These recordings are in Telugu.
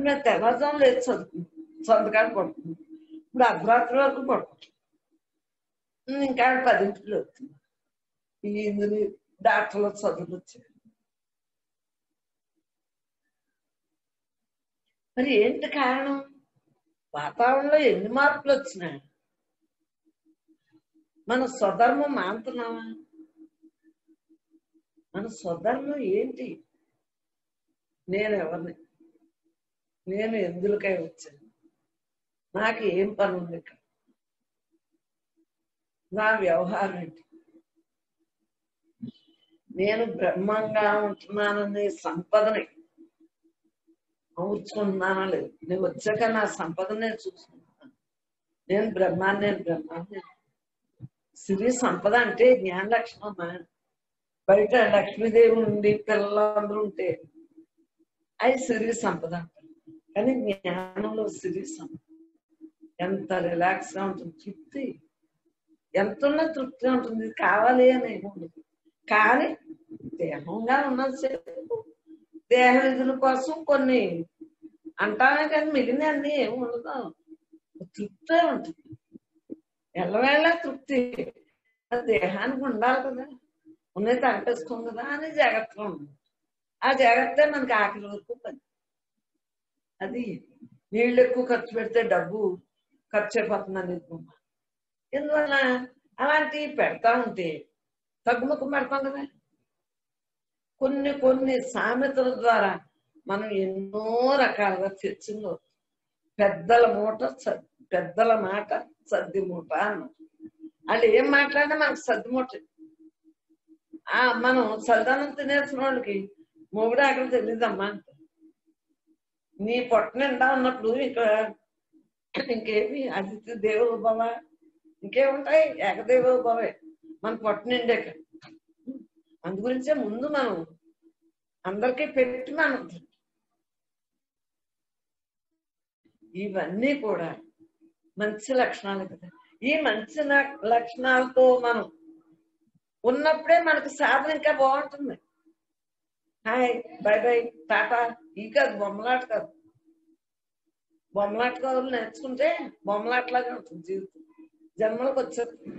మేము తెల్లవారుజాము లేదు సంతకాలు పడుతుంది. ఇప్పుడు అర్ధరాత్రి వరకు పడుకుంటాం. ఇంకా 10ంటికి వస్తుంది. ఇందులో డాక్టర్లు చదువులు వచ్చాయి. మరి ఏంటి కారణం? వాతావరణంలో ఎన్ని మార్పులు వచ్చినాయి? మన స్వధర్మం మానుతున్నామా? మన స్వధర్మం ఏంటి? నేను ఎవరిని? నేను ఎందుకై వచ్చాను? నాకు ఏం పని ఉంది ఇక్కడ? నా వ్యవహారం ఏంటి? నేను బ్రహ్మంగా ఉంటున్నాననే సంపదని ఊర్చుకుంటున్నానా లేదు? నేను వచ్చాక నా సంపదనే చూసుకుంటున్నాను. నేను బ్రహ్మాన్ని. సిరి సంపద అంటే జ్ఞాన లక్షణం. బయట లక్ష్మీదేవి ఉండి పిల్లలందరూ ఉంటే అది సిరి సంపద అంటారు. కానీ జ్ఞానంలో సిరి సంపద ఎంత రిలాక్స్ గా ఉంటుంది. తృప్తి ఎంత ఉన్నా తృప్తిగా ఉంటుంది. కావాలి అని ఏమి ఉండదు. కానీ దేహంగా ఉన్నసేపు దేహ విధుల కోసం కొన్ని అంటామే, కానీ మిగిలిన అన్ని ఏమి ఉండదు. తృప్తే ఉంటుంది. ఎల్లవేళ తృప్తి. దేహానికి ఉండాలి కదా, ఉన్నది తగ్గేసుకోం కదా అని జాగ్రత్తగా ఉంటుంది. ఆ జాగ్రత్త మనకి ఆఖరి వరకు పని. అది నీళ్ళు ఎక్కువ ఖర్చు పెడితే డబ్బు ఖర్చు అయిపోతుంది అనేది. ఎందువల్ల అలాంటివి పెడతా ఉంటే తగ్గుముఖం పెడతాం కదా. కొన్ని సామెతల ద్వారా మనం ఎన్నో రకాలుగా చర్చలో పెద్దల మాట సర్ది మూట అన్నారు. వాళ్ళు ఏం మాట్లాడినా మనకు సర్ది మూట. మనం సల్దానం తినేసిన వాళ్ళకి మొగుడు ఆకలి తెలియదమ్మా అంట. నీ పొట్ట నిండా ఉన్నప్పుడు ఇంకేమి అతిథి దేవుడు భవ ఇంకేముంటాయి? ఏకదేవ భవే మన పొట్ట నిండాక. అందు గురించే ముందు మనం అందరికీ పెట్టి మనం ఇవన్నీ కూడా మంచి లక్షణాలు కదా. ఈ మంచి లక్షణాలతో మనం ఉన్నప్పుడే మనకు సాధన ఇంకా బాగుంటుంది. హాయ్ బై బై టాటా ఈ కాదు, బొమ్మలాట కాదు. బొమ్మలాట కథలు నేర్చుకుంటే బొమ్మలాటలాగా ఉంటుంది జీవితం. జన్మలకు వచ్చేస్తుంది.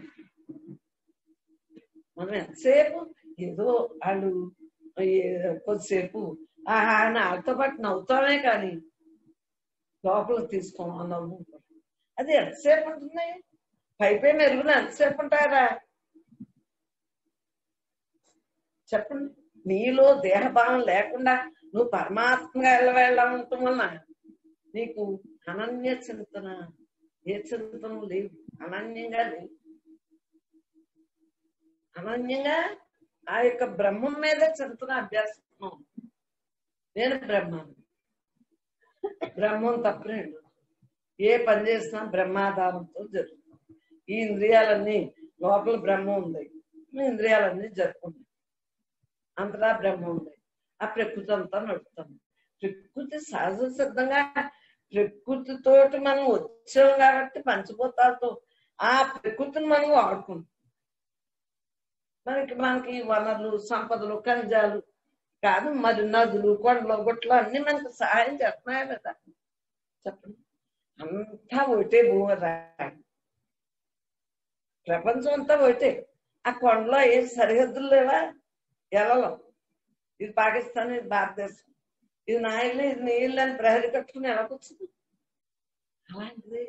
మనం ఎంతసేపు ఏదో వాళ్ళు కొద్దిసేపు ఆయన వాళ్ళతో పాటు నవ్వుతామే కానీ లోపలికి తీసుకోమా నవ్వు. అది ఎంతసేపు ఉంటుంది? పైపై మెరుగున ఎంతసేపు ఉంటారా చెప్పండి. నీలో దేహభావం లేకుండా నువ్వు పరమాత్మగా వెళ్ళ ఉండటం వలన నీకు అనన్య చింతన, ఏ చింతనం లేవు. అనన్యంగా లేవు. అనన్యంగా ఆ యొక్క బ్రహ్మం మీదే చింతన అభ్యాసం. నేను బ్రహ్మం తప్పలేదు. ఏ పని చేసినా బ్రహ్మాధారంతో జరుగుతుంది. ఈ ఇంద్రియాలన్నీ లోపల బ్రహ్మం ఉంది. ఇంద్రియాలన్నీ జరుపుకుంటాయి. అంతటా బ్రహ్మం ఉంది. ఆ ప్రకృతి అంతా నడుపుతాం. ప్రకృతి సహజ సిద్ధంగా ప్రకృతితోటి మనం వచ్చాం కాబట్టి పంచభూతాలతో ఆ ప్రకృతిని మనం వాడుకుంటాం. మనకి వనరులు, సంపదలు, ఖనిజాలు కాదు, మరి నదులు, కొండలు, గుట్టలు అన్ని మనకు సహాయం చేస్తున్నాయా లేదా చెప్పండి. అంతా ఒకటే భూమి రాయి. ప్రపంచం అంతా ఒకటే. ఆ కొండలో ఏం సరిహద్దులు లేవా? ఎలలో ఇది పాకిస్తాన్, ఇది భారతదేశం, ఇది నా ఇల్లు, ఇది నీ ఇల్లు అని ప్రహరి కట్టుకుని ఎలా కూర్చుంది? అలాంటిది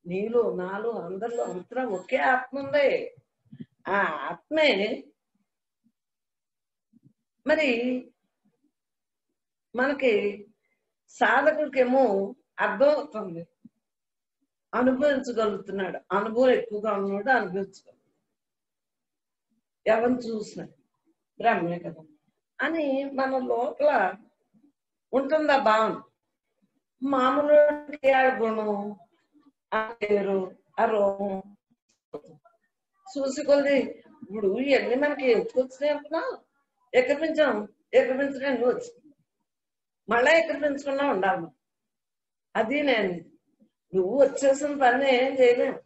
నీలో నాలో అందరిలో అంతా ఒకే ఆత్మ ఉంది. ఆ ఆత్మే మరి మనకి సాధకుడికేమో అర్థం అవుతుంది, అనుభవించగలుగుతున్నాడు. అనుభవం ఎక్కువగా ఉన్నాడు, అనుభవించగలుగుతాడు. ఎవరిని చూసిన బ్రహ్మే కదా అని మన లోపల ఉంటుందా భావన. మామూలు గుణం, ఆ పేరు, ఆ రోగం చూసి కొద్ది ఇప్పుడు ఇవన్నీ మనకి ఎత్తుకొచ్చినాయి అనుకున్నా. ఎక్కిరించడం నువ్వు వచ్చింది, మళ్ళా ఎక్కిరించకుండా ఉండాలి. అది నేను నువ్వు వచ్చేసిన పని ఏం చేయలేము.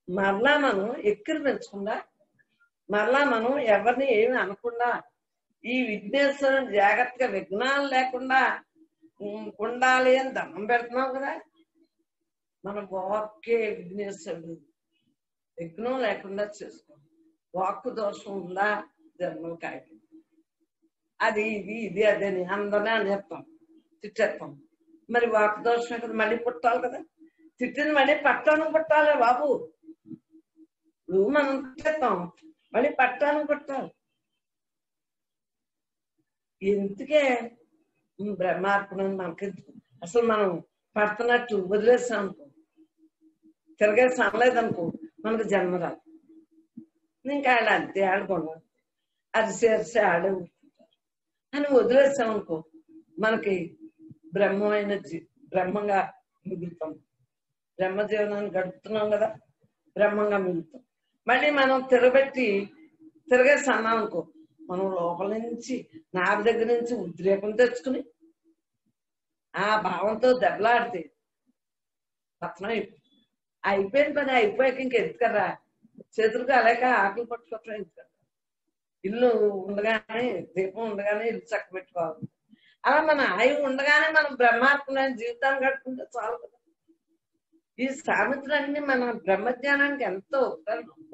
మరలా మనం ఎక్కిరించకుండా, మరలా మనం ఎవరిని ఏమి అనకుండా, ఈ విఘ్నేశ్వరుని జాగ్రత్తగా విఘ్నాలు లేకుండా ఉండాలి అని దండం పెడుతున్నాం కదా. మన వాక్కే విఘ్నేశ్వరుడు, విఘ్నం లేకుండా చేసుకో. వాక్కు దోషం ఉందా జన్మలు కాయకి, అది ఇది ఇది అదని అందరినీ అనేస్తాం, తిట్టేస్తాం. మరి వాక్కు దోషం కదా, మళ్ళీ పుట్టాలి కదా. తిట్టింది మళ్ళీ పట్టాను పుట్టాలి బాబు. నువ్వు మనం తిట్టేస్తాం, మళ్ళీ పట్టాను పుట్టాలి. ఎందుకే బ్రహ్మార్పణం మనకి అసలు మనం పడుతున్నట్టు వదిలేస్తాం అనుకో, తిరగేసి అనలేదనుకో, మనకు జన్మ రాదు. ఇంకా ఆడ అంతే ఆడుకోండి, అది చేసి ఆడే ఉంటుంటారు అని వదిలేస్తాం అనుకో, మనకి బ్రహ్మమైన బ్రహ్మంగా మిగులుతాం. బ్రహ్మ జీవనాన్ని గడుపుతున్నాం కదా, బ్రహ్మంగా మిగులుతాం. మళ్ళీ మనం తిరగేసి అన్నాం అనుకో, మనం లోపల నుంచి నాభి దగ్గర నుంచి ఉద్రేకం తెచ్చుకుని ఆ భావంతో దెబ్బలాడితే పతనం అయిపోయిన పని అయిపోయాక ఇంకెందుకరా, చేతులకు అలాక ఆకులు పట్టుకోవటం ఎందుకరా. ఇల్లు ఉండగానే, దీపం ఉండగానే ఇల్లు చక్క పెట్టుకోవాలి. అలా మన ఆయువు ఉండగానే మనం బ్రహ్మాత్మమైన జీవితాన్ని గడుపుకుంటే చాలు కదా. ఈ సామెతలన్నీ మన బ్రహ్మజ్ఞానానికి ఎంతో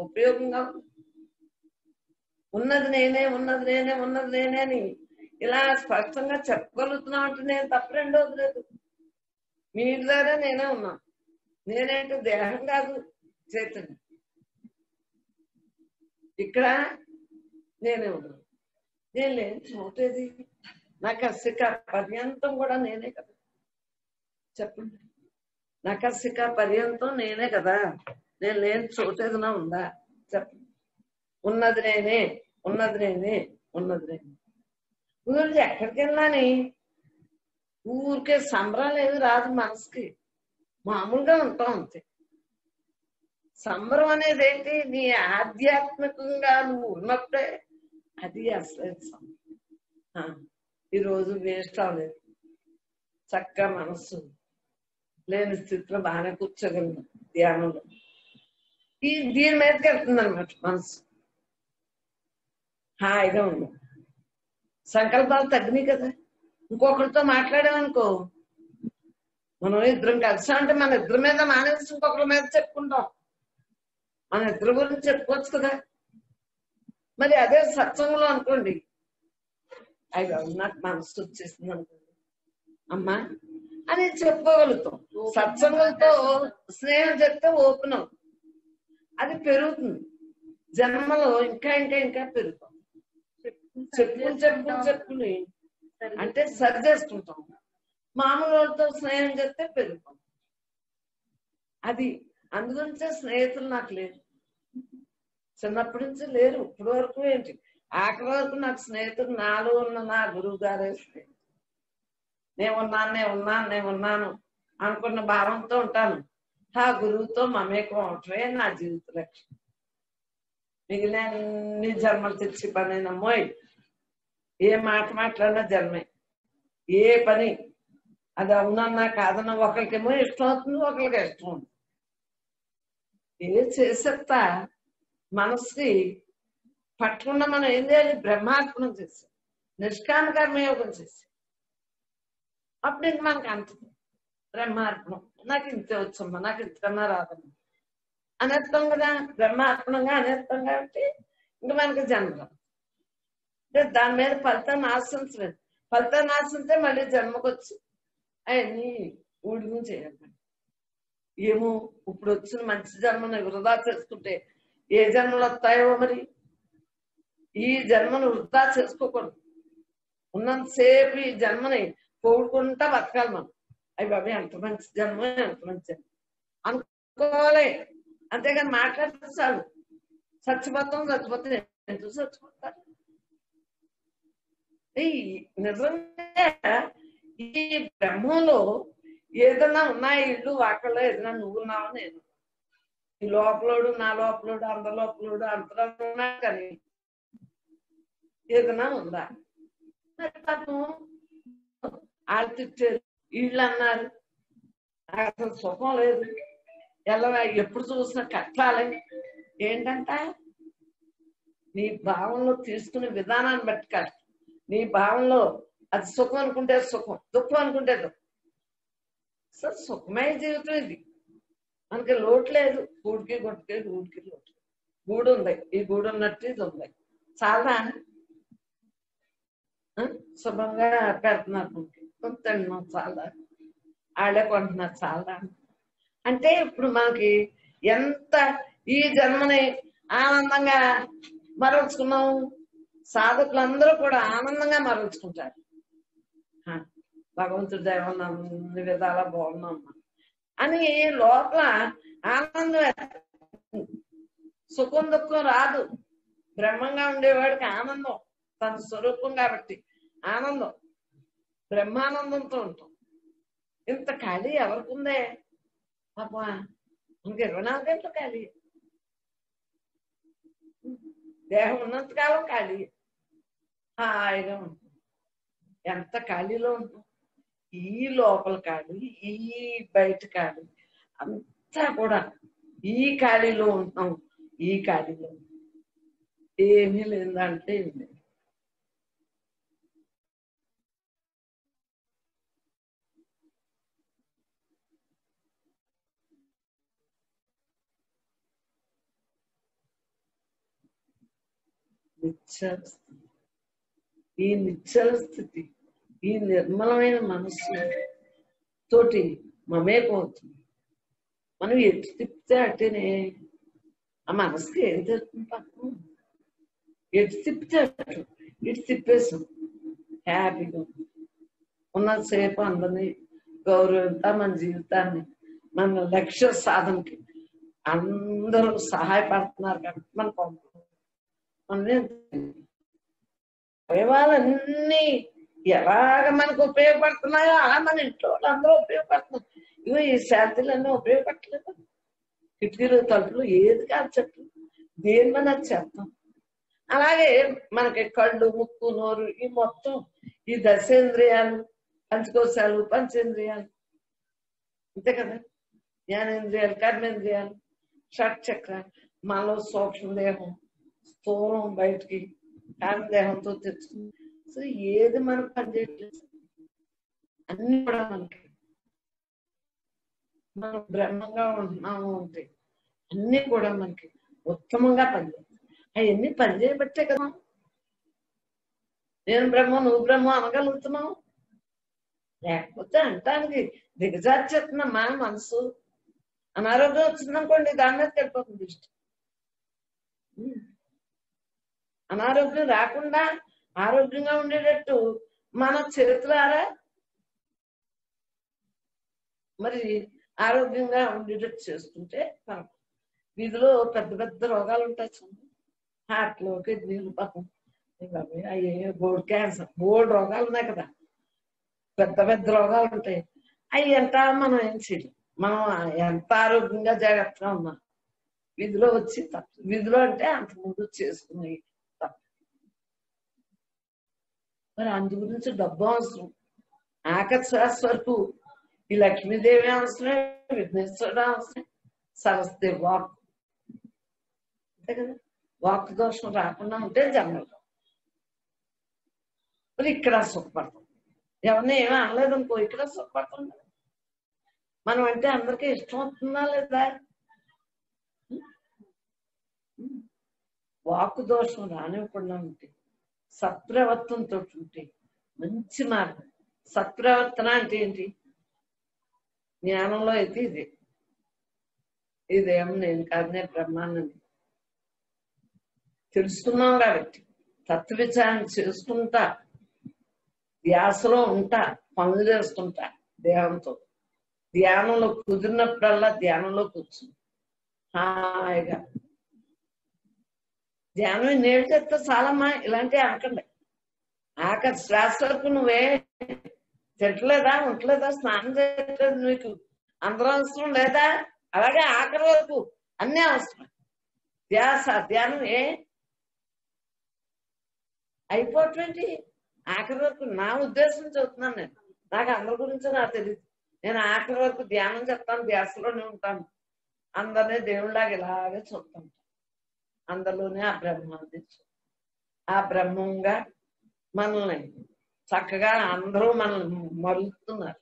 ఉపయోగంగా ఉంది. ఉన్నది నేనే, ఉన్నది నేనే, ఉన్నది నేనే అని ఇలా స్పష్టంగా చెప్పగలుగుతున్నాం అంటే నేను తప్ప రెండోది లేదు. మీ ఇంటి దగ్గర నేనే ఉన్నా. నేనేంటో దేహం కాదు, చైతన్యం. ఇక్కడ నేనే ఉన్నాను. నేను లేని చోటేది, నాకు అసిక పర్యంతం కూడా నేనే కదా. చెప్పండి, నాకు అసిక పర్యంతం నేనే కదా. నేను లేని చోటేదినా ఉందా చెప్పండి. ఉన్నది నేనే, ఉన్నది నేనే, ఉన్నది నేనే. ఊరికి ఎక్కడికి వెళ్ళాని ఊరికే సంబరం లేదు, రాదు మనసుకి. మామూలుగా ఉంటాం అంతే. సంబరం అనేది ఏంటి, నీ ఆధ్యాత్మికంగా నువ్వు ఉన్నప్పుడే అది అసలు సంబరం. ఈరోజు వేస్ట్ అవ్వలేదు, చక్కగా మనస్సు లేని స్థితిలో బాగానే కూర్చోగలను ధ్యానంలో. దీని మీదకి వెళ్తుంది అనమాట మనసు, హాయిగా ఉంది. సంకల్పాలు తగ్గినాయి కదా. ఇంకొకరితో మాట్లాడామనుకో, మనం ఇద్దరం కలిసి అంటే మన ఇద్దరి మీద మానేసి ఇంకొకరి మీద చెప్పుకుంటాం. మన ఇద్దరి గురించి చెప్పుకోవచ్చు కదా. మరి అదే సత్సంగంలో అనుకోండి, అయ్యో నాకు మనసు వచ్చేసింది అనుకోండి, అమ్మా అని చెప్పుకోగలుగుతాం. సత్సంగంతో స్నేహం చెప్తే ఓపెన్ అవుతుంది, అది పెరుగుతుంది. జన్మలో ఇంకా ఇంకా ఇంకా పెరుగుతాం. చెప్పుకుని అంటే సరి చేసుకుంటాం. మామూలు వాళ్ళతో స్నేహం చేస్తే పెరుగుతాం. అది అందుగురించే స్నేహితులు నాకు లేరు, చిన్నప్పటి నుంచి లేరు, ఇప్పటి వరకు ఏంటి ఆఖరి వరకు నాకు స్నేహితులు నాలో ఉన్న నా గురువు గారే స్నేహితులు. నేనున్నాను అనుకున్న భావంతో ఉంటాను. ఆ గురువుతో మమేకం అవటమే నా జీవిత లక్ష్యం. మిగిలిన అన్ని జన్మలు తెచ్చి పనేనమ్మోయ్. ఏ మాట మాట్లాడినా జన్మే, ఏ పని అది అవునన్నా కాదన్నా ఒకరికేమో ఇష్టం అవుతుంది, ఒకరికి ఇష్టం ఉంది. ఏ చేసేస్తా మనసుకి పట్టకుండా మనం ఏం చేయాలి, బ్రహ్మార్పణం చేసి నిష్కామ కర్మయోగం చేసి అప్పుడు ఇంక మనకు అంటుంది బ్రహ్మార్పణం. నాకు ఇంతే వచ్చమ్మా, నాకు ఇంతకన్నా రాదమ్మా అనేస్తాం కదా. బ్రహ్మార్పణంగా అనేస్తాం కాబట్టి ఇంక మనకి జన్మ. అంటే దాని మీద ఫలితాన్ని ఆశించలేదు. ఫలితాన్ని ఆశించే మళ్ళీ జన్మకొచ్చి అవన్నీ ఊడిని చేయాలి. ఏమో ఇప్పుడు వచ్చిన మంచి జన్మను వృధా చేసుకుంటే ఏ జన్మలు వస్తాయో మరి. ఈ జన్మను వృధా చేసుకోకూడదు. ఉన్నంతసేపు ఈ జన్మని పోగొట్టుకుంటా బతకాలి మనం. అవి బాబీ ఎంత మంచి జన్మ, ఎంత మంచి జన్మ అనుకోవాలి. అంతేగాని మాట్లాడితే చాలు చచ్చిపోతే ఎందుకు చచ్చిపోతారు. నిజంగా ఈ బ్రహ్మంలో ఏదన్నా ఉన్నాయి, ఇల్లు వాకల్లో ఏదైనా నువ్వున్నావు, నేను ఈ లోపలోడు, నా లోపలోడు, అందరి లోపలోడు అంతలో ఉన్నా కానీ ఏదైనా ఉందా? మరి పాపం వాళ్ళు తిట్టారు, వీళ్ళు అన్నారు, అసలు సుఖం లేదు, ఎలా ఎప్పుడు చూసినా కట్టాలి. ఏంటంట నీ భావంలో తీసుకునే విధానాన్ని బట్టి కష్టం. నీ భావంలో అది సుఖం అనుకుంటే సుఖం, దుఃఖం అనుకుంటే దుఃఖం. సో సుఖమే జీవితం ఇది. మనకి లోటు లేదు. గూడికి గుడ్డకి గూడికి లోటు. గూడు ఉంది, ఈ గూడు ఉన్నట్టు ఇది ఉంది. చాలా శుభ్రంగా పెడుతున్నారు. మనకి తింటున్నాం, చాలా ఆడే కొంటున్నారు. చాలా అంటే ఇప్పుడు మనకి ఎంత ఈ జన్మని ఆనందంగా మరల్చుకున్నాం. సాధకులందరూ కూడా ఆనందంగా మరల్చుకుంటారు. భగవంతుడి దైవం అన్ని విధాలా బాగున్నాం అని లోపల ఆనందం. సుఖం దుఃఖం రాదు. బ్రహ్మంగా ఉండేవాడికి ఆనందం తన స్వరూపం కాబట్టి ఆనందం, బ్రహ్మానందంతో ఉంటాం. ఇంత ఖాళీ ఎవరికి ఉందే పాపా? ఇంక 24 గంటలు ఖాళీ. దేహం ఉన్నంతకాలం ఖాళీ, హాయిగా ఉంటుంది. ఎంత ఖాళీలో ఉంటాం. ఈ లోపల ఖాళీ, ఈ బయట ఖాళీ, అంతా కూడా ఈ ఖాళీలో ఉంటాం. ఈ ఖాళీలో ఏమీ లేదంటే ఏమి లేదు. నిశ్చల స్థితి. ఈ నిశ్చల స్థితి, ఈ నిర్మలమైన మనస్సు తోటి మమేకవుతుంది. మనం ఎటు తిప్పితే అట్టేనే. ఆ మనసుకి ఏం తెలుస్తుంది పక్కన? ఎటు తిప్పితే అటు. ఇటు తిప్పేసాం, హ్యాపీగా ఉన్నంతసేపు అందరినీ గౌరవింతా. మన జీవితాన్ని, మన లక్ష్య సాధనకి అందరూ సహాయపడుతున్నారు కాబట్టి మన పంపు అవయవాలన్నీ ఎలాగ మనకు ఉపయోగపడుతున్నాయో అలా మన ఇంట్లో అందరూ ఉపయోగపడుతున్నారు. ఇవో ఈ శాంతిలన్నీ ఉపయోగపడలేదు. కిటికీలు తలుపులు ఏది కాదు చెట్లు, దేని మన చేస్తాం. అలాగే మనకి కళ్ళు ముక్కు నోరు ఈ మొత్తం ఈ దశేంద్రియాలు, పంచకోశాలు, పంచేంద్రియాలు అంతే కదా. జ్ఞానేంద్రియాలు, కర్మేంద్రియాలు, షట్చక్రాలు, మనలో సూక్ష్మదేహం, స్థూలం బయటికి కారణదేహంతో తెచ్చుకుంది. సో ఏది మనకు పనిచేయట్లేదు. అన్ని కూడా మనకి మనం బ్రహ్మంగా ఉంటున్నాము అంటే అన్ని కూడా మనకి ఉత్తమంగా పనిచేస్తాయి. అవన్నీ పనిచేయబట్టే కదా నేను బ్రహ్మ నువ్వు బ్రహ్మ అనగలుగుతున్నావు. లేకపోతే అంటానికి దిగజార్చేస్తున్నా మా మనసు. అనారోగ్యం వచ్చిందనుకోండి, దాని మీదకి వెళ్ళిపోతుంది దృష్టి. అనారోగ్యం రాకుండా ఆరోగ్యంగా ఉండేటట్టు మన చేతులారా మరి ఆరోగ్యంగా ఉండేటట్టు చేసుకుంటే మనం వీధిలో పెద్ద పెద్ద రోగాలు ఉంటాయి చూడండి. హార్ట్లో, కిడ్నీలు, పక్కన అయ్యే బోర్డు క్యాన్సర్, బోర్డు రోగాలు ఉన్నాయి కదా, పెద్ద పెద్ద రోగాలు ఉంటాయి. అవి ఎంత మనం ఏం చేయలేం. మనం ఎంత ఆరోగ్యంగా జాగ్రత్తగా ఉన్నాం. వీధిలో వచ్చి తప్పు, వీధిలో అంటే అంతకుముందు చేసుకున్నాయి తప్పు. మరి అందు గురించి డబ్బు అవసరం. ఆఖరి శ్వాస వరకు ఈ లక్ష్మీదేవి అవసరమే, విఘ్నేశ్వరుడు అవసరం, సరస్వతి వాక్ అంతే కదా. వాక్ దోషం రాకుండా ఉంటే జన్మలో మరి ఇక్కడ సుఖపడతాం. ఎవరిని ఏమీ అనలేదు అనుకో, ఇక్కడ సుఖపడతాం. మనం అంటే అందరికీ ఇష్టం అవుతుందా లేదా? వాక్ దోషం రానివ్వకుండా ఉంటే, సత్ప్రవర్తనతో ఉంటే మంచి మార్గం. సత్ప్రవర్తన అంటే ఏంటి? జ్ఞానంలో అయితే ఇదేం నేను కాదు, నేను బ్రహ్మానంది తెలుసుకున్నాం కాబట్టి తత్వ విచారణ చేసుకుంటా, ధ్యాసలో ఉంటా, పనులు చేస్తుంటా దేహంతో. ధ్యానంలో కుదిరినప్పుడల్లా ధ్యానంలో కూర్చుని హాయిగా ధ్యానం నేడు చెప్తే చాలమ్మా ఇలాంటివి అనకండి. ఆఖరి శ్వాస వరకు నువ్వే తిట్టలేదా, ఉండలేదా, స్నానం చేయట్లేదు, నీకు అందరూ అవసరం లేదా? అలాగే ఆఖరి వరకు అన్నీ అవసరం. ధ్యాస ధ్యానం అయిపోతుంది. ఆఖరి వరకు నా ఉద్దేశం చెబుతున్నాను. నేను నాకు అందరి గురించి నాకు తెలియదు. నేను ఆఖరి వరకు ధ్యానం చెప్తాను, ధ్యాసలోనే ఉంటాను. అందరినీ దేవుళ్ళలాగా ఇలాగే చూస్తాను. అందరిలోనే ఆ బ్రహ్మాన్ని, ఆ బ్రహ్మంగా మనల్ని చక్కగా అందరూ మనల్ని మలుతున్నారు,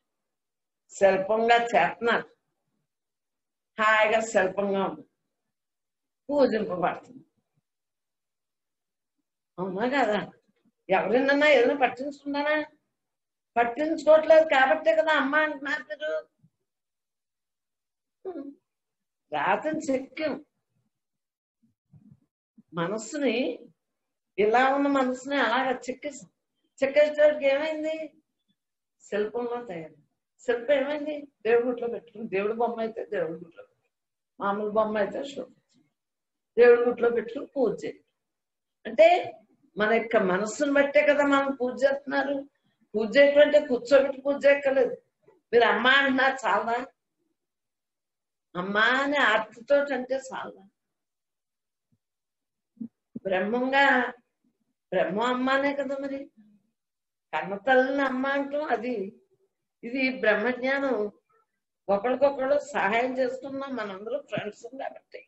శిల్పంగా చేస్తున్నారు, హాయిగా శిల్పంగా ఉంది, పూజింపబడుతుంది. అవునా కదా? ఎవరినన్నా ఏదైనా పట్టించుకున్నానా? పట్టించుకోవట్లేదు కాబట్టే కదా అమ్మ అంటున్నారు మీరు. రాతని చెక్కాం మనస్సుని, ఇలా ఉన్న మనసుని అలాగా చెక్కేసాం. చెక్కేసేటోడికి ఏమైంది? శిల్పంలో తయారు. శిల్పం ఏమైంది? దేవుడి గుట్లో పెట్టుకుని, దేవుడి బొమ్మ అయితే దేవుడి గుట్లో పెట్టుకుని, మామూలు బొమ్మ అయితే దేవుడి గుట్లో పెట్టుకుని పూజ చేయాలి. అంటే మన యొక్క మనస్సును బట్టే కదా మనం పూజ చేస్తున్నారు. పూజ చేయటం అంటే కూర్చోబెట్టి పూజ చేయక్కర్లేదు. మీరు అమ్మ అంటున్నారు చాలా, అమ్మా అని ఆర్తితో అంటే చాలా. బ్రహ్మంగా బ్రహ్మ అమ్మానే కదా మరి. కన్నతల్లిని అమ్మ అంటాం. అది ఇది బ్రహ్మజ్ఞానం. ఒకరికొకరు సహాయం చేసుకున్నాం మనందరూ ఫ్రెండ్స్ కాబట్టి.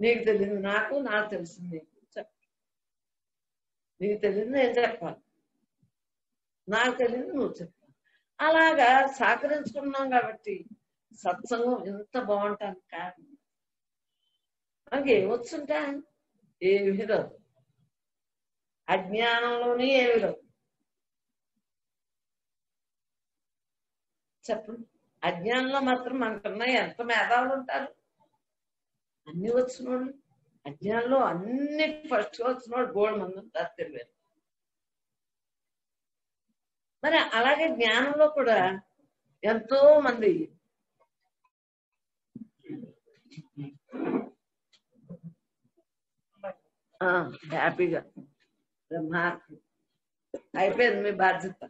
నీకు తెలియదు నాకు, నాకు తెలిసింది నీకు చెప్ప, నీకు తెలియదు నేను చెప్పాలి, నాకు తెలియదు నువ్వు చెప్పాలి. అలాగా సహకరించుకున్నాం కాబట్టి సత్సంగం ఎంత బాగుంటాను. కాదు మనకి ఏమొచ్చుంటా? ఏమీ రాదు. అజ్ఞానంలోనే ఏమీ రాదు. చెప్పండి, అజ్ఞానంలో మాత్రం మనకన్నా ఎంత మేధావులు ఉంటారు. అన్ని వచ్చినోళ్ళు అజ్ఞానంలో అన్ని ఫస్ట్ వచ్చినోడు గోల్డ్ మంది ఉంటారు తెలియదు. మరి అలాగే జ్ఞానంలో కూడా ఎంతో మంది హ్యాపీగా బ్రహ్మాత్మ అయిపోయింది మీ బాధ్యత.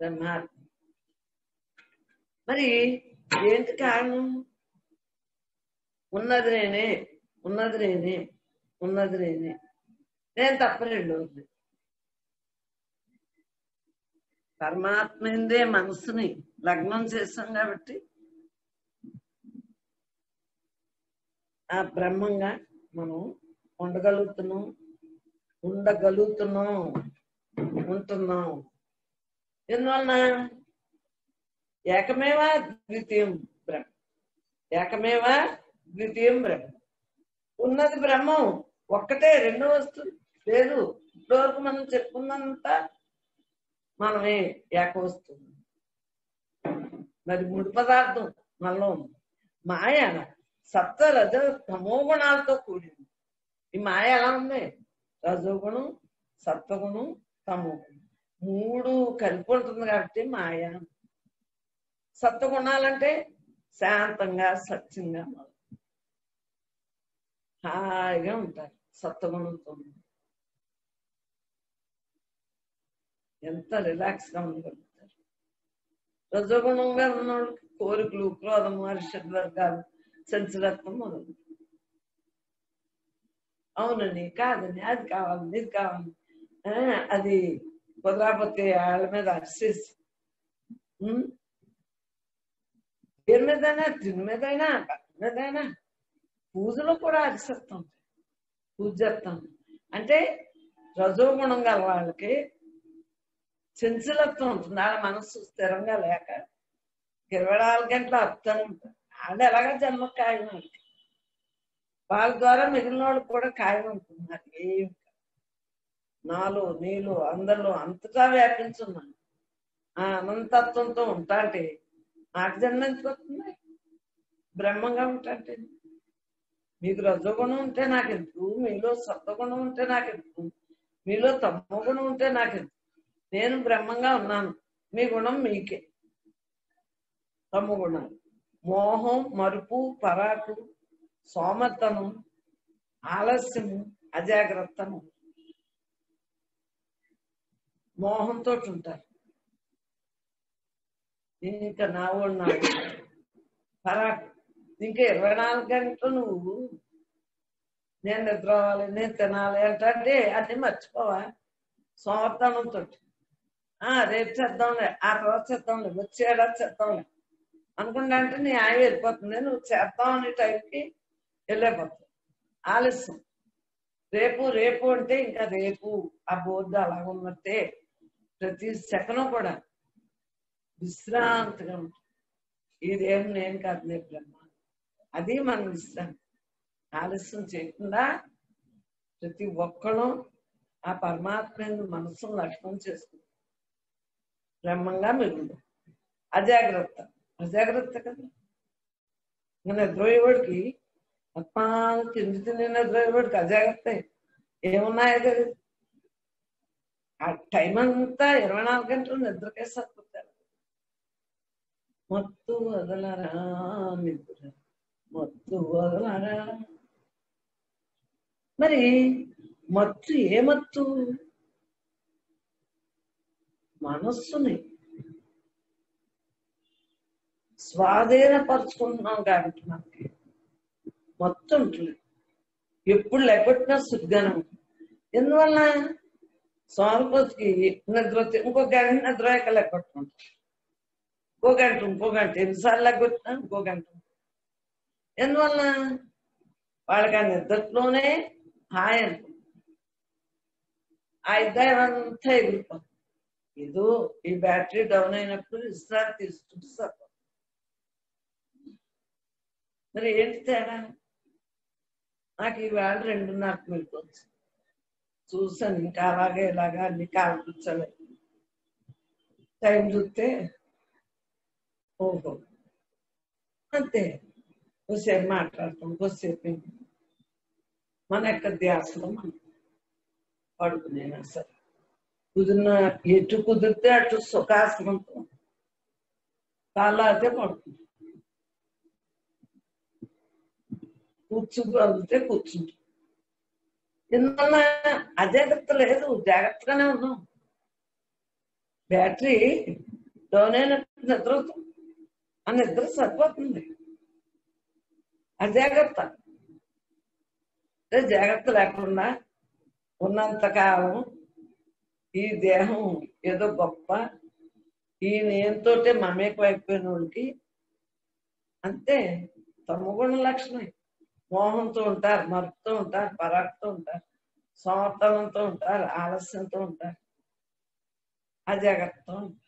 బ్రహ్మాత్మ మరి ఏంటి కారణం? ఉన్నది నేనే, ఉన్నది నేనే, ఉన్నది నేనే, నేను తప్ప రెండోది. పరమాత్మదే మనసుని లగ్నం చేస్తాం కాబట్టి ఆ బ్రహ్మంగా మనం ఉండగలుగుతున్నాం, ఉంటున్నాం. ఎందువలన? ఏకమేవా ద్వితీయం బ్రహ్మ, ఏకమేవా ద్వితీయం బ్రహ్మ. ఉన్నది బ్రహ్మం ఒక్కటే, రెండో వస్తువు లేదు. ఇప్పటివరకు మనం చెప్పుకున్నంత మనమే ఏకవస్తువు. మరి ముడి పదార్థం మనలో మాయ సప్త రజ తమో గుణాలతో కూడింది. ఈ మాయ ఎలా ఉంది? రజోగుణం, సత్వగుణం, తమోగుణం, మూడు కలిపి ఉంటుంది కాబట్టి మాయ. సత్వగుణాలంటే శాంతంగా సత్యంగా హాయిగా ఉంటారు. సత్వగుణంతో ఎంత రిలాక్స్ గా ఉండగలుగుతారు. రజోగుణంగా ఉన్నోళ్ళకి కోరికలు, క్రోధము, అరిషడ్ వర్గాలు, సంచలత్వం మొదలు. అవునండి, కాదండి, అది కావాలి, ఇది కావాలి, అది కుదరాపోతే వాళ్ళ మీద అరిసేసి దేని మీదైనా, తిని మీదైనా, బట్టల మీదైనా, పూజలో కూడా అరిసేస్తాం. పూజ చేస్తాం అంటే రజోగుణం గల వాళ్ళకి చంచలత్వం ఉంటుంది. వాళ్ళ మనస్సు స్థిరంగా లేక 24 గంటలు అర్థం ఉంటుంది. వాళ్ళు ఎలాగా జన్మ ఖాయం. వాళ్ళ ద్వారా మిగిలిన వాళ్ళు కూడా ఖాయం ఉంటుంది. నాకు ఏం నాలో నీలో అందరిలో అంతటా వ్యాపించున్నాను ఆ అనంతత్వంతో ఉంటా అంటే నాకు జన్మ ఎందుకు వస్తుంది? బ్రహ్మంగా ఉంటాంటే. మీకు రజోగుణం ఉంటే నాకెందుకు, మీలో సత్వగుణం ఉంటే నాకెందుకు, మీలో తమో గుణం ఉంటే నాకెందుకు? నేను బ్రహ్మంగా ఉన్నాను. మీ గుణం మీకే. తమో గుణాలు మోహం, మరుపు, పరాకు, సోమర్తనం, ఆలస్యము, అజాగ్రత్తము, మోహంతో ఉంటారు. ఇంకా నా వాళ్ళు నాకు పరాకు. ఇంకా 24 గంటలు నువ్వు నేను నిద్రవాలి, నేను తినాలి అంటే అన్ని మర్చిపోవా? సోమర్తనంతో రేపు చేద్దాంలే, ఆ తర్వాత చేద్దాంలే, వచ్చే ఏడాది చేద్దాంలే అనుకుంటా అంటే నీ ఆయన వెళ్ళిపోతుంది. నువ్వు చేద్దాం అనే టైంకి వెళ్ళిపోతుంది. ఆలస్యం. రేపు రేపు అంటే ఇంకా రేపు ఆ బోర్డు అలాగ ఉన్నట్టే ప్రతి సెకను కూడా విశ్రాంతిగా ఉంటుంది. ఇదేం నేను కాదు, నేను బ్రహ్మ. అది మన విశ్రాంతి. ఆలస్యం చేయకుండా ప్రతి ఒక్కళ్ళు ఆ పరమాత్మ మనసును లక్ష్యం చేసుకుంది బ్రహ్మంగా మిగులు. అజాగ్రత్త అజాగ్రత్త కదా. ఇంకా నిద్రపోయేవాడికి ఆత్మాను తిండి నిద్రపోయేవాడికి అజాగ్రత్త ఏమున్నాయో తెలియదు. ఆ టైం అంతా 24 గంటలు నిద్రకే సరిపోతారు. మత్తు వదలరా నిద్ర, మత్తు వదలరా. మరి మత్తు ఏ మత్తు? మనస్సుని స్వాధీనపరుచుకుంటున్నాం కాబట్టి మనకి మత్తు ఉంటుంది. ఎప్పుడు లేకపోయినా శుద్ధిగానే ఉంటుంది. ఎందువల్ల సోమరిపోతుకి నిద్ర ఇంకో గంట నిద్ర లేకొట్టుకుంటాం, ఇంకో గంట ఎన్నిసార్లు లేకొట్టినా ఇంకో గంట. ఎందువల్ల వాళ్ళకి ఆ నిద్రలోనే హాయ్ అనుకుంటుంది. ఆ ఇద్దరు అంతా ఎగిరిపోతుంది. ఏదో ఈ బ్యాటరీ డౌన్ అయినప్పుడు విశ్రాంతి తీసుకుంటే సరిపోతుంది. మరి ఏంటి తేడా? నాకు ఈవేళ 2:30 వెళ్ళిపోవచ్చు. చూసాను ఇంకా అలాగే ఇలాగా అన్ని కాల్పించాలి. టైం చూస్తే ఓహో అంతే. కొద్దిసేపు మాట్లాడతాం, కొద్దిసేపు మన యొక్క ధ్యాసలో మనం పడుకునేనా సరే కుదిరిన ఎటు కుదిరితే అటు సుఖాసనంతో కాళ్ళైతే పడుకుంటాం, కూర్చుంటే కూర్చుంటాం. ఎందువల్ల అజాగ్రత్త లేదు, జాగ్రత్తగానే ఉన్నాం. బ్యాటరీ డౌన్ అయినట్టు నిద్రవుతాం, ఆ నిద్ర సరిపోతుంది. అజాగ్రత్త జాగ్రత్త లేకుండా ఉన్నంతకాలం ఈ దేహం ఏదో గొప్ప, ఈ నేనుతోటే మమేకం అయిపోయిన వాళ్ళకి అంతే తమగుణ లక్షణం. మోహంతో ఉంటారు, మరుపుతో ఉంటారు, పరాకుతో ఉంటారు, సమర్థనంతో ఉంటారు, ఆలస్యంతో ఉంటారు, అజాగ్రత్తతో ఉంటారు.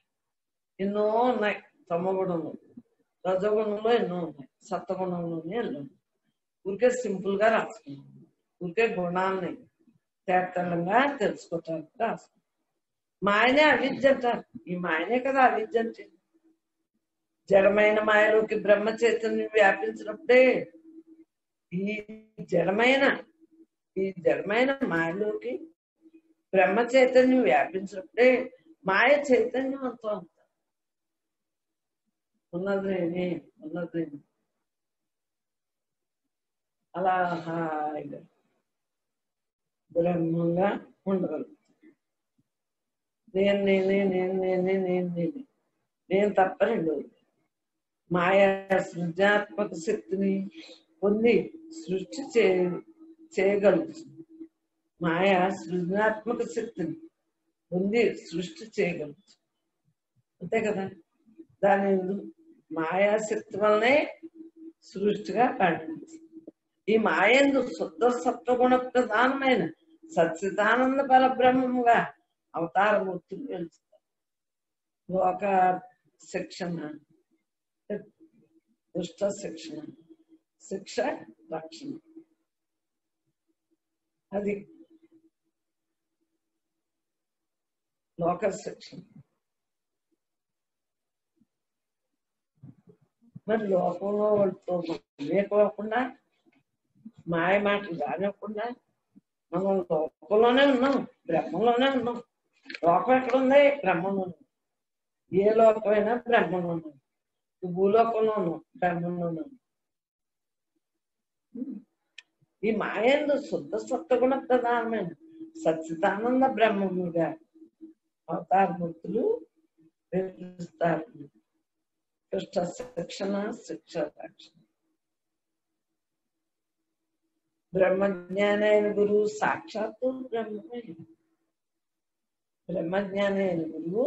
ఎన్నో ఉన్నాయి తమగుణంలో. రజగుణంలో ఎన్నో ఉన్నాయి, సత్వగుణంలోనే ఎన్నో ఉన్నాయి. ఊరికే సింపుల్ గా రాసుకున్నాం, ఊరికే గుణాన్ని తేటల్లంగా తెలుసుకోవటానికి రాసుకున్నాం. మాయనే అవిద్య అంటారు. ఈ మాయనే కదా అవిద్య అంటే. జడమైన మాయలోకి బ్రహ్మ చైతన్యం వ్యాపించినప్పుడే ఈ జడమైన మాయలోకి బ్రహ్మ చైతన్యం వ్యాపించినప్పుడే మాయ చైతన్యం అంతా ఉంటారు. ఉన్నది అలా హాయిగా బ్రహ్మంగా ఉండగలుగుతాం. నేను తప్ప రెండోది. మాయా సృజనాత్మక శక్తిని పొంది సృష్టి చేయగలుగుతుంది. మాయా సృజనాత్మక శక్తిని పొంది సృష్టి చేయగలుగుతుంది. అంతే కదా. దాని మాయాశక్తి వల్లనే సృష్టిగా పండింది. ఈ మాయందు శుద్ధ సత్వగుణ ప్రధానమైన సచ్చిదానంద పరబ్రహ్మముగా అవతారమూర్తులు వెలుస్తారు. లోక శిక్షణ, దుష్ట శిక్షణ, శిక్ష రక్షణ, అది లోక శిక్షణ. మరి లోకంలో వాళ్ళతో లేకపోకుండా మాయ మాటలు రానివ్వకుండా మనం లోకంలోనే ఉన్నాం, బ్రహ్మంలోనే ఉన్నాం. లోకం ఎక్కడుంది? బ్రహ్మంలో ఉన్నాం. ఏ లోకమైనా బ్రహ్మంలో ఉన్నాం. భూలోకంలో ఉన్నాం, బ్రహ్మంలో ఉన్నాం. ఈ మాయందు శుద్ధ సత్వగుణ ప్రధానమైన సచ్చిదానంద బ్రహ్మముగా అవతారమూర్తులు వివరిస్తారు. కృష్ణ శిక్షణ, శిక్ష రక్షణ. బ్రహ్మజ్ఞానైన గురువు సాక్షాత్తు బ్రహ్మమే. బ్రహ్మజ్ఞానైన గురువు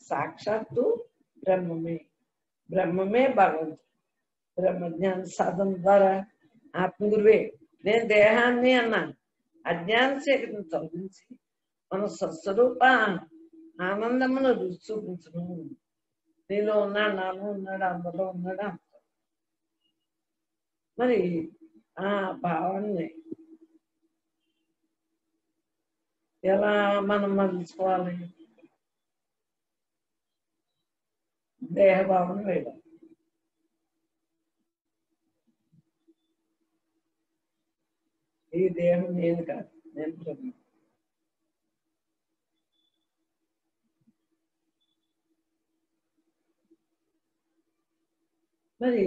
సాక్షాత్తు బ్రహ్మమే. బ్రహ్మమే భగవంతుడు. బ్రహ్మజ్ఞాన సాధన ద్వారా ఆత్మగురువే. నేను దేహాన్ని అన్నాను, అజ్ఞాన చీకటిని తొలగించి మన స్వస్వరూప ఆనందమును రుచి చూపించును. నీలో ఉన్నాడు, నాలో ఉన్నాడు, అందరిలో ఉన్నాడు అంత. మరి ఆ భావాన్ని ఎలా మనం మరల్చుకోవాలి? దేహభావన వేయడం. ఈ దేహం నేను కాదు, నేను బ్రహ్మ. మరి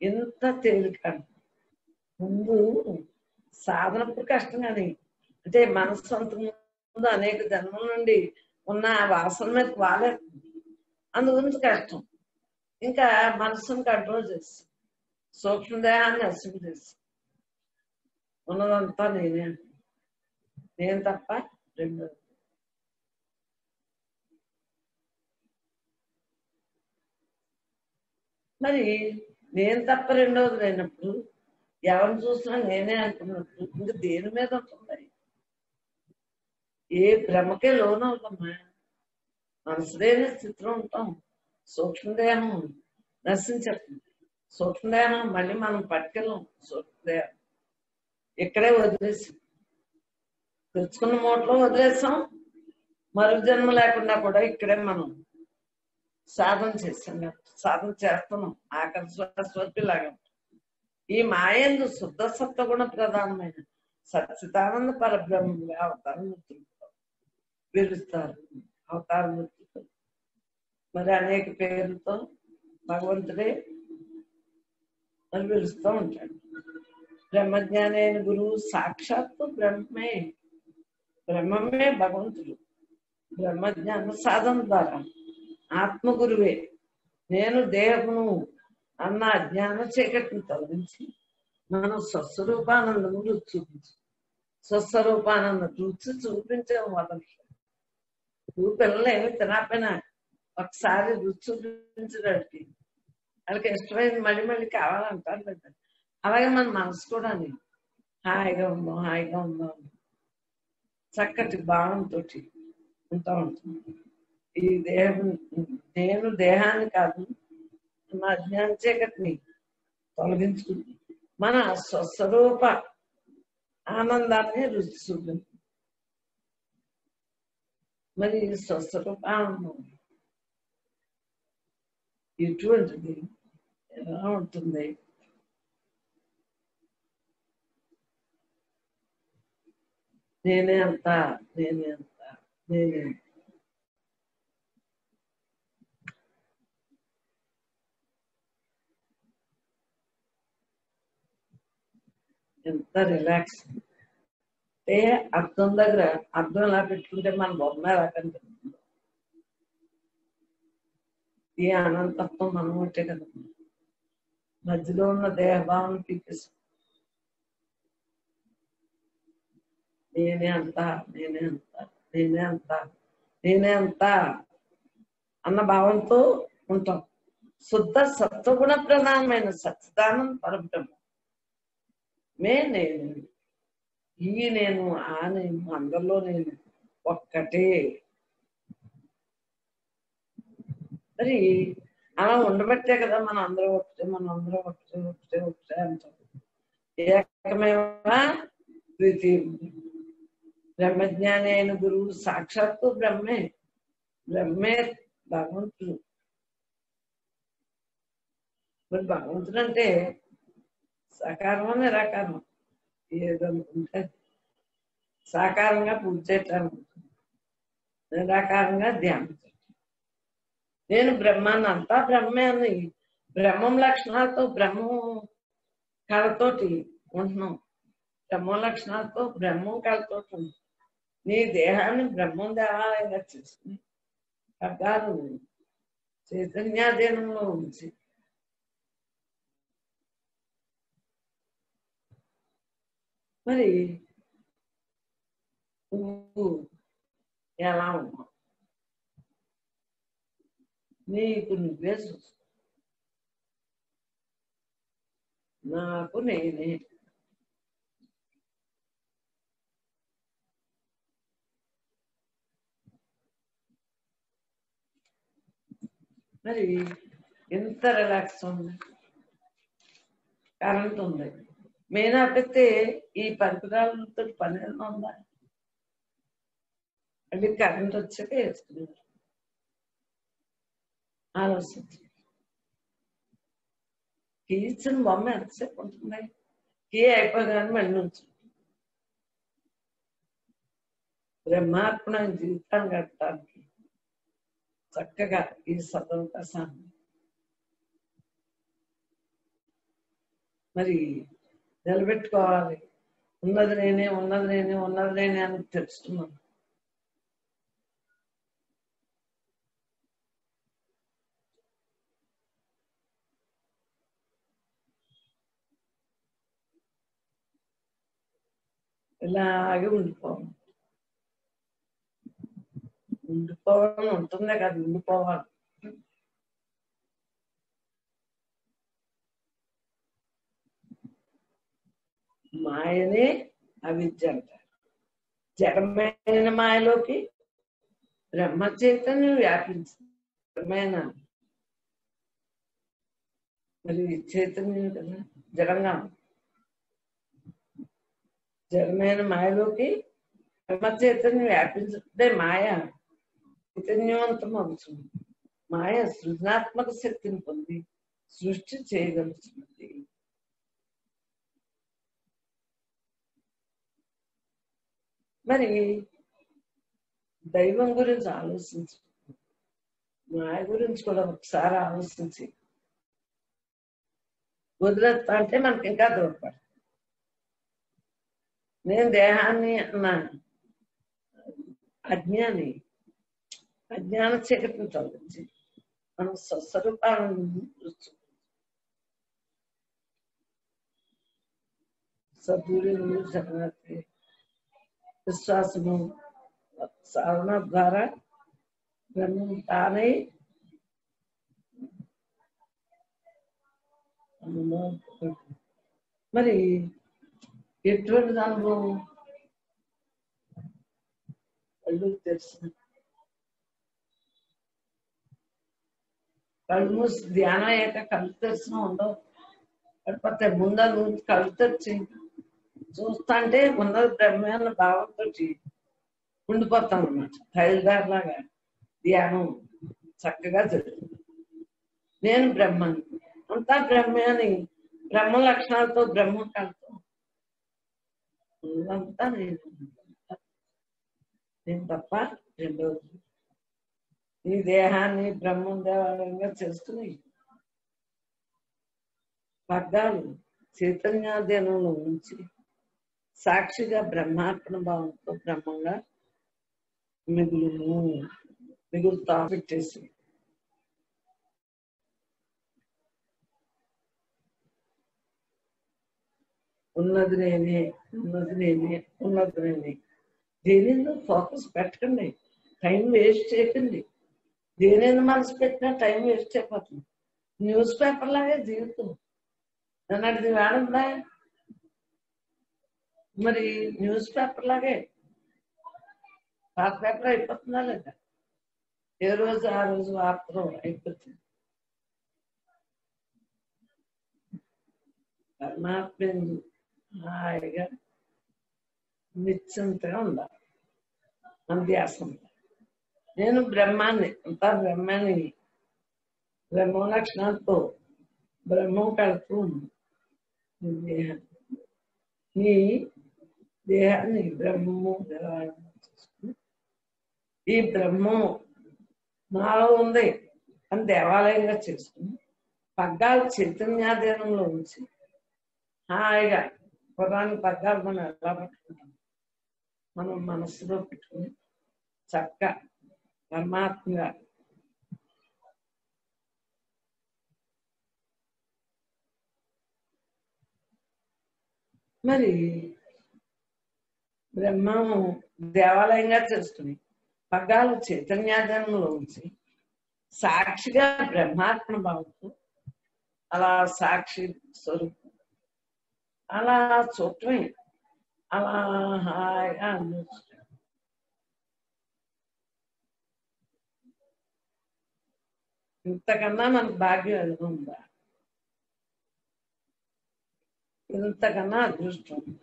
ఎంత తేలిక. ముందు సాధనప్పుడు కష్టం కానీ, అంటే మనసు అంత ముందు అనేక జన్మల నుండి ఉన్న వాసన మీద వాలేదు, అందు గురించి కష్టం. ఇంకా మనసును కంట్రోల్ చేసి సూక్ష్మదేహాన్ని అసలు చేసి ఉన్నదంతా నేనే, నేను తప్ప రెండోది. మరి నేను తప్ప రెండోది లేనప్పుడు ఎవరిని చూసినా నేనే అనుకున్నప్పుడు ఇంకా దేని మీద ఉంటుంది? ఏ భ్రమకే లోనవుతామా? మనసులేని స్థితిలో ఉంటాం. సూక్ష్మదేహం నశించట్లేదు. సూక్ష్మదేహం మళ్ళీ మనం పట్టుకెళ్ళాం. సూక్ష్మదేహం ఇక్కడే వదిలేసి తెచ్చుకున్న మూటలో వదిలేసాం. మరో జన్మ లేకుండా కూడా ఇక్కడే మనం సాధన చేసాం, సాధన చేస్తున్నాం. ఆకలి స్వరూపిలాగా ఈ మాయందు శుద్ధ సత్వగుణ ప్రధానమైన సచ్చిదానంద పరబ్రహ్మంగా అవతారమూర్తులు పిలుస్తారు. అవతారమూర్తులు మరి అనేక పేర్లతో భగవంతుడే మరి పిలుస్తూ ఉంటాడు. బ్రహ్మజ్ఞాని అయిన గురువు సాక్షాత్తు బ్రహ్మే, బ్రహ్మమే భగవంతుడు. బ్రహ్మజ్ఞాన సాధన ద్వారా ఆత్మ గురువే నేను దేహమును అన్న అజ్ఞాన చీకటిని తొలగించి మనం స్వస్వరూపానందము రుచి చూపించు. స్వస్వరూపానందం రుచి చూపించడం మొదలు. నువ్వు పిల్లలు ఏమి తినకపోయినా ఒకసారి రుచి చూపించడానికి వాళ్ళకి ఇష్టమైంది మళ్ళీ మళ్ళీ కావాలంటారు కదా. అలాగే మన మనసు కూడా హాయిగా ఉందాం, హాయిగా ఉందాం, చక్కటి భావంతో ఉంటా ఉంటుంది. ఈ దేహం నేను దేహాన్ని కాదు నా అజ్ఞాన చీకటిని తొలగించుకుంది మన స్వస్వరూప ఆనందాన్ని రుచి చూపింది. మరి స్వస్వరూప ఆనందం ఎటువంటిది, ఎలా ఉంటుంది? నేనే అంత, నేనే అంత, నేనే ఎంత రిలాక్స్ అంటే అర్థం దగ్గర అర్థం ఎలా పెట్టుకుంటే మన బొమ్మ ఎలా కనిపిస్తుంది. ఈ అనంతత్వం మనం ఉంటే కదా మధ్యలో ఉన్న దేహభావం తీపిస్తుంది. నేనే అంత, నేనే అంత, నేనే అంత, నేనే అంత అన్న భావంతో ఉంటాం. శుద్ధ సత్వగుణ ప్రధానమైన సచ్చిదానం పరబ్రహ్మ మే నేను, ఈ నేను, ఆ నేను, అందరిలో నేను ఒక్కటే. మరి అలా ఉండబట్టే కదా మనం అందరూ ఒకటే, మనం అందరూ ఒకటే ఒకటే ఒకటే అంటాం. ఏకమేవా ద్వితీయం. బ్రహ్మజ్ఞాని అయిన గురువు సాక్షాత్తు బ్రహ్మే, బ్రహ్మే భగవంతుడు. మరి భగవంతుడు అంటే సాకారమా నిరాకారం ఏదనుకుంటే సాకారంగా పూజ చేయటానికి, నిరాకారంగా ధ్యానం. నేను బ్రహ్మాన్ని, అంతా బ్రహ్మే అని బ్రహ్మం లక్షణాలతో బ్రహ్మం కళతోటి ఉంటున్నాం. బ్రహ్మం లక్షణాలతో బ్రహ్మం కళతోటి ఉంటున్నాం. నీ దేహాన్ని బ్రహ్మం దేవాలయంగా చేసుకుని ఖడ్గాలు చైతన్యాధీనంలో ఉంచి మరి నువ్వు ఎలా ఉన్నావు? నీకు నువ్వే చూసుకో. నాకు నేనే, మరి ఎంత రిలాక్స్ ఉంది. కరెంట్ ఉంది, మెయిన్ ఆపితే ఈ పరికరాలతో పని ఉందా? అది కరెంట్ వచ్చాక వేసుకున్నారు. ఆలోచించి కీ ఇచ్చిన బొమ్మ ఎంతసేపు ఉంటుంది? కీ అయిపోగానే మళ్ళీ నుంచి బ్రహ్మార్పణ జీవితాన్ని గడపడానికి చక్కగా ఈ సదవకాశాన్ని మరి నిలబెట్టుకోవాలి. ఉన్నది నేనే, ఉన్నది నేనే, ఉన్నది నేనే అని తెలుసుకున్నాను. ఇలాగే ఉండిపోవాలి. ఉండిపోవాలని ఉంటుందే కదా, ఉండిపోవాలి. మాయనే అవిద్య అంటారు. జడమైన మాయలోకి బ్రహ్మ చైతన్యం వ్యాపించింది. జడమైన మరి చైతన్యం కదా జడంగా, జడమైన మాయలోకి బ్రహ్మ చైతన్యం వ్యాపించుంటే మాయ చైతన్యవంతం అవుతుంది. మాయ సృజనాత్మక శక్తిని పొంది సృష్టి చేయగలుగుతుంది. మరి దైవం గురించి ఆలోచించు, మాయ గురించి కూడా ఒకసారి ఆలోచించి వదిలేస్తా అంటే మనకి ఇంకా దూరపడు. నేను దేహాన్ని అన్న అజ్ఞాన చీకటిని తొలగించి మనం స్వస్వరూపాలను సద్గురు శరణార్థి విశ్వాసము సాధన ద్వారా బ్రహ్మం తానై మరి ఎటువంటి అనుభవం కళ్ళు తెలుసు. కళ్ళు మూసి ధ్యానం అయ్యాక కళ్ళు తెరిచిన ఉండవు. లేకపోతే ముందు కళ్ళు తెరిచి చూస్తా అంటే ఉన్నది బ్రహ్మ భావంతో ఉండిపోతాం అన్నమాట. బయలుదేరలాగా ధ్యానం చక్కగా జరుగుతుంది. నేను బ్రహ్మని, అంతా బ్రహ్మే అని బ్రహ్మ లక్షణాలతో బ్రహ్మ కలతో అంతా నేను తప్ప రెండవది. ఈ దేహాన్ని బ్రహ్మం దేవాలయంగా చేసుకుని పగ్గాలు చైతన్యాధీనంలో ఉంచి సాక్షిగా బ్రహ్మార్పణ భావంతో బ్రహ్మంగా మిగులుతా పెట్టేసి ఉన్నది నేనే, ఉన్నది నేనే, ఉన్నది నేనే. దేనిలో ఫోకస్ పెట్టకండి, టైం వేస్ట్ చేయకండి. దేనిని మనసు పెట్టినా టైం వేస్ట్ అయిపోతుంది. న్యూస్ పేపర్ లాగే జీవితం. అన్నది వేడుందా? మరి న్యూస్ పేపర్ లాగే పాత పేపర్ అయిపోతుందా లేదా? ఏ రోజు ఆ రోజు వార్తలు అయిపోతుంది. పరమాత్మ హాయిగా నిశ్చింతగా ఉండాలి. అంధ్యాసం. నేను బ్రహ్మాన్ని, అంతా బ్రహ్మాన్ని, బ్రహ్మ లక్షణాలతో బ్రహ్మం కలుపుతూ నీ దేహాన్ని బ్రహ్మము చేసుకుని ఈ బ్రహ్మం నాలో ఉంది అని దేవాలయంగా చేసుకుని పగ్గాలు చైతన్యాధీనంలో ఉంచి హాయిగా పురాణి పగ్గాలు మనం ఎలా పెట్టుకుంటాం, మనం మనస్సులో పెట్టుకుని చక్క పరమాత్మగా మరి బ్రహ్మము దేవాలయంగా చేసుకుని పగ్గాలు చైతన్యాధీనంలో ఉంచి సాక్షిగా బ్రహ్మాత్మ భావంతో అలా సాక్షి స్వరూపం అలా చూడటమే, అలా హాయిగా అనిపించటం. ఇంతకన్నా మనకు భాగ్యం ఏదైనా ఉందా? ఇంతకన్నా అదృష్టం ఉందా?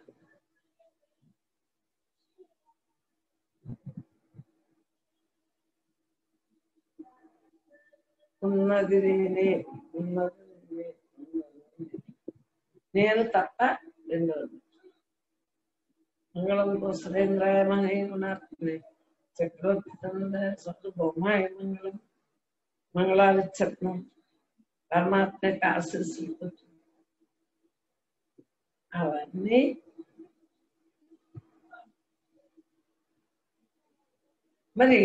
ఉన్నది నేనే, ఉన్నది నేనే, నేను తప్ప రెండోది. మంగళం సురేంద్రాయ మహేగుణాత్మనే చక్రోత్తంద సద్భౌమాయ మంగళం. మంగళావిచ్చత్నం పరమాత్మకి ఆశీస్సులు. అవన్నీ మరి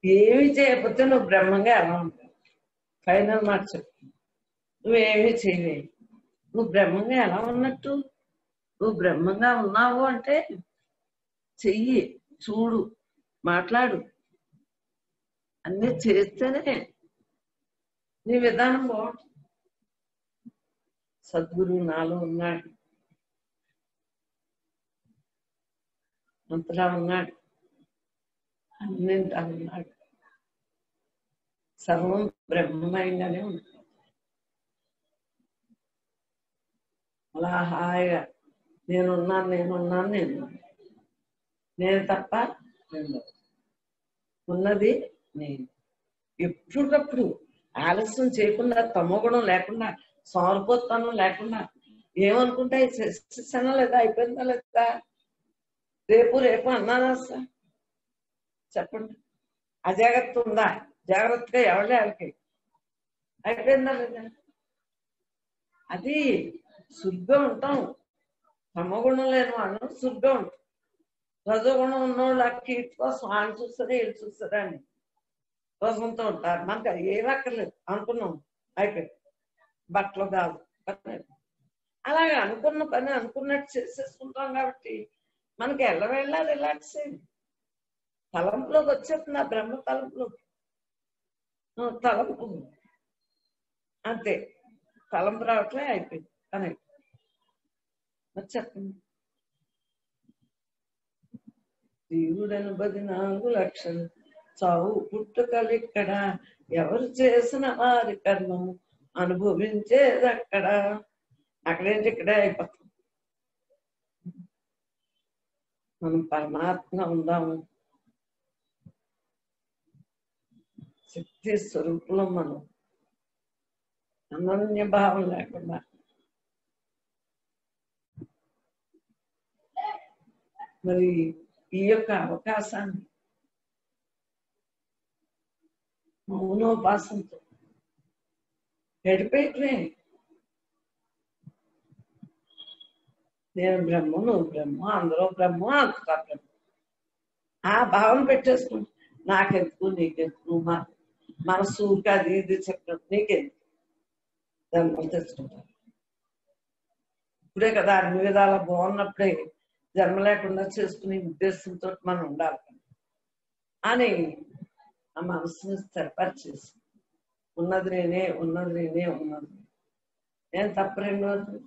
ఏమి చేయకపోతే నువ్వు బ్రహ్మంగా ఎలా ఉంటావు? ఫైనల్ మాట చెప్పు. నువ్వేమి చేయలేవు, నువ్వు బ్రహ్మంగా ఎలా ఉన్నట్టు? నువ్వు బ్రహ్మంగా ఉన్నావు అంటే చెయ్యి, చూడు, మాట్లాడు, అన్ని చేస్తేనే నీ విధానం బాగుంటుంది. సద్గురువు నాలో ఉన్నాడు, అంతలా ఉన్నాడు, అన్నింటా ఉన్నాడు, సర్వం బ్రహ్మమయంగానే ఉంటుంది. అలా హాయిగా నేనున్నాను, నేనున్నాను, నేను తప్ప ఉన్నది నేను. ఎప్పుడప్పుడు ఆలస్యం చేయకుండా, తమగుణం లేకుండా, సోమరిపోతనం లేకుండా, ఏమనుకుంటా శిక్షణ లేదా, అయిపోయిందా లేదా, రేపు రేపు అన్నానా సార్ చెప్పండి. అజాగ్రత్త ఉందా? జాగ్రత్తగా ఎవరే వాళ్ళకి అయిపోయిందా లేదా? అది శుద్ధంగా ఉంటాం. తమగుణం లేని వాళ్ళు శుద్ధంగా ఉంటాం. రజోగుణం ఉన్నోళ్ళు కీట్ కోసం ఆయన చూస్తారా వీళ్ళు చూస్తారా అని రోజంతో ఉంటారు. మనకి అది ఏం అక్కర్లేదు, అనుకున్నాం అయిపోయింది, బట్టలు కాదు. అలాగే అనుకున్న పని అనుకున్నట్టు చేసేసుకుంటాం కాబట్టి మనకి ఎల్లవేళ్ళ రిలాక్స్ అయింది. తలంపులోకి వచ్చేస్తుంది, ఆ బ్రహ్మ తలంపులోకి. తలంపు అంతే, తలంపు రావట్లే, అయిపోయింది అని చెప్పండి. జీవుడను 14 లక్షలు, చావు పుట్టుకలిక్కడ, ఎవరు చేసిన వారి కర్మము అనుభవించేది అక్కడ. అక్కడేంటి ఇక్కడే అయిపోతాం. మనం పరమాత్మ ఉందాము, శక్తి స్వరూపంలో మనం అనన్య భావం లేకుండా మరి ఈ యొక్క అవకాశాన్ని మౌనోపాసనతో గడిపేయటమే. నేను బ్రహ్మ, నువ్వు బ్రహ్మ, అందరూ బ్రహ్మ, అంతటా బ్రహ్మ, ఆ భావన పెట్టేసుకుంటా. నాకెందుకు నీకెందుకు, మనసు అది ఇది చెప్పడం నీకెందుకు, దాన్ని తెచ్చుకుంటాను. ఇప్పుడే కదా అన్ని విధాలా బాగున్నప్పుడే జన్మ లేకుండా చేసుకునే ఉద్దేశంతో మనం ఉండాలి అని ఆ మనసుని స్థిరపరిచేసి ఉన్నది నేనే, ఉన్నది నేనే, ఉన్నది నేను తప్ప రెండోది.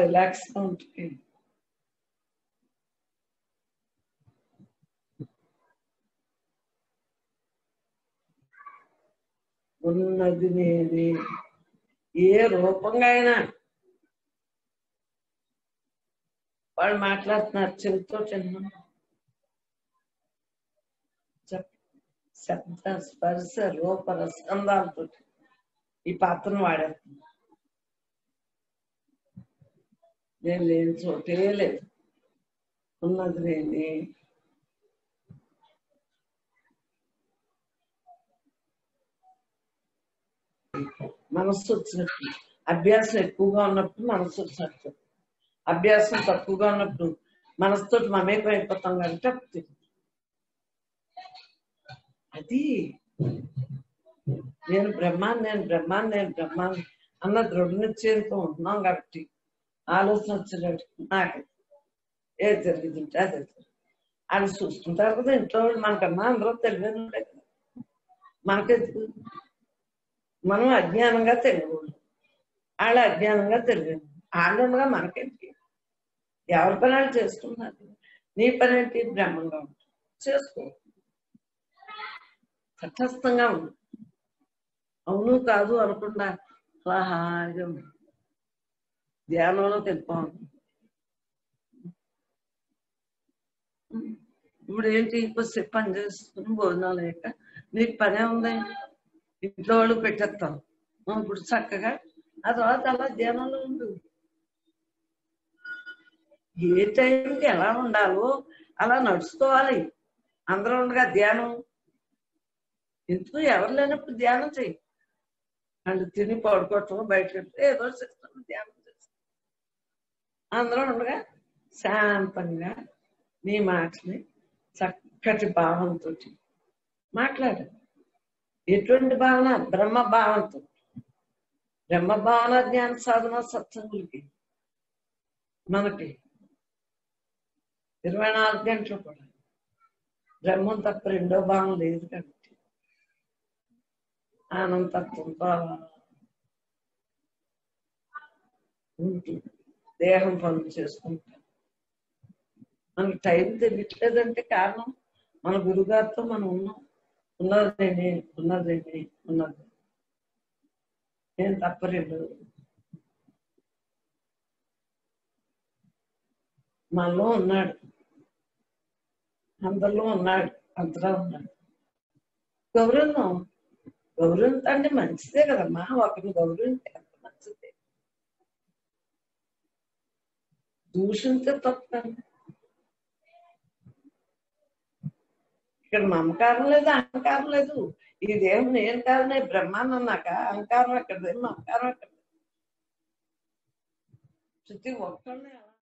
రిలాక్స్ గా ఉంటుంది. ఉన్నది నేనే, ఏ రూపంగా అయినా వాళ్ళు మాట్లాడుతున్నారు, చెవితో చిన్న శబ్ద స్పర్శ రూప రసందాలతో ఈ పాత్రను వాడేస్తుంది. నేను లేని చోటే లేదు, ఉన్నది నేనే. మనస్సు వచ్చినప్పుడు, అభ్యాసం ఎక్కువగా ఉన్నప్పుడు మనస్సు వచ్చినట్టు, అభ్యాసం తక్కువగా ఉన్నప్పుడు మనసుతో మమేకం అయిపోతాం కాబట్టి అది నేను బ్రహ్మాన్ని, నేను బ్రహ్మాన్ని, నేను బ్రహ్మాన్ని అన్న దృఢ నిశ్చయంతో ఉంటున్నాం కాబట్టి ఆలోచన వచ్చినట్టు నాకు ఏది జరిగిందంటే అదే అది చూసుకుంటారు కదా ఇంట్లో వాళ్ళు. మనకన్నా అందరూ తెలియదు కదా, మనకెందుకు? మనం అజ్ఞానంగా తెలియదు, వాళ్ళు అజ్ఞానంగా తెలియదు, వాళ్ళు ఉండగా మనకేంటి? ఎవరి పని వాళ్ళు చేసుకున్నారు. నీ పని ఏంటి? బ్రహ్మంగా ఉంటుంది, చేసుకో, తటస్థంగా ఉంది. అవును కాదు అనకుండా అలా హాయిగా ఉంది, ధ్యానంలో తెలిపోతుంది. ఇప్పుడు ఏంటి? కొద్దిసేపు పని చేసుకుని భోజనాలు అయ్యాక నీకు పనే ఉంది, ఇంట్లో వాళ్ళు పెట్టేస్తాం. ఇప్పుడు చక్కగా ఆ తర్వాత అలా ధ్యానంలో ఉండు. ఏ టైంకి ఎలా ఉండాలో అలా నడుచుకోవాలి. అందరూ ఉండగా ధ్యానం ఎందుకు? ఎవరు లేనప్పుడు ధ్యానం చెయ్యి. వాళ్ళు తిని పడుకోవటం, బయటకు ఏదో చేస్తాం, ధ్యానం చేస్తాం. అందరూ ఉండగా శాంతంగా నీ మాటని చక్కటి భావంతో మాట్లాడు. ఎటువంటి భావన? బ్రహ్మ భావంతో. బ్రహ్మ భావన జ్ఞాన సాధన సత్సంగులకి మనకి 24 గంటలు కూడా బ్రహ్మం తప్ప రెండో భావం లేదు కాబట్టి ఆనందతత్వంతో ఉంటుంది. దేహం పనులు చేసుకుంటాం. మనకి టైం తెలియట్లేదంటే కారణం మన గురుగారితో మనం ఉన్నాం. ఉన్నది నేను తప్ప రెండు. మనలో ఉన్నాడు, అందరిలో ఉన్నాడు, అంతలో ఉన్నాడు. గౌరవం అంటే మంచిదే కదమ్మా. ఒకరిని గౌరవింటే అంత మంచిదే, దూషించే తప్పండి. ఇక్కడ మమకారం లేదు, అహంకారం లేదు. ఈ దేహం నేను కాదనే బ్రహ్మాన్ని అన్నాక అహంకారం ఎక్కడదే, మమకారం ఎక్కడదే. ప్రతి ఒక్కరిని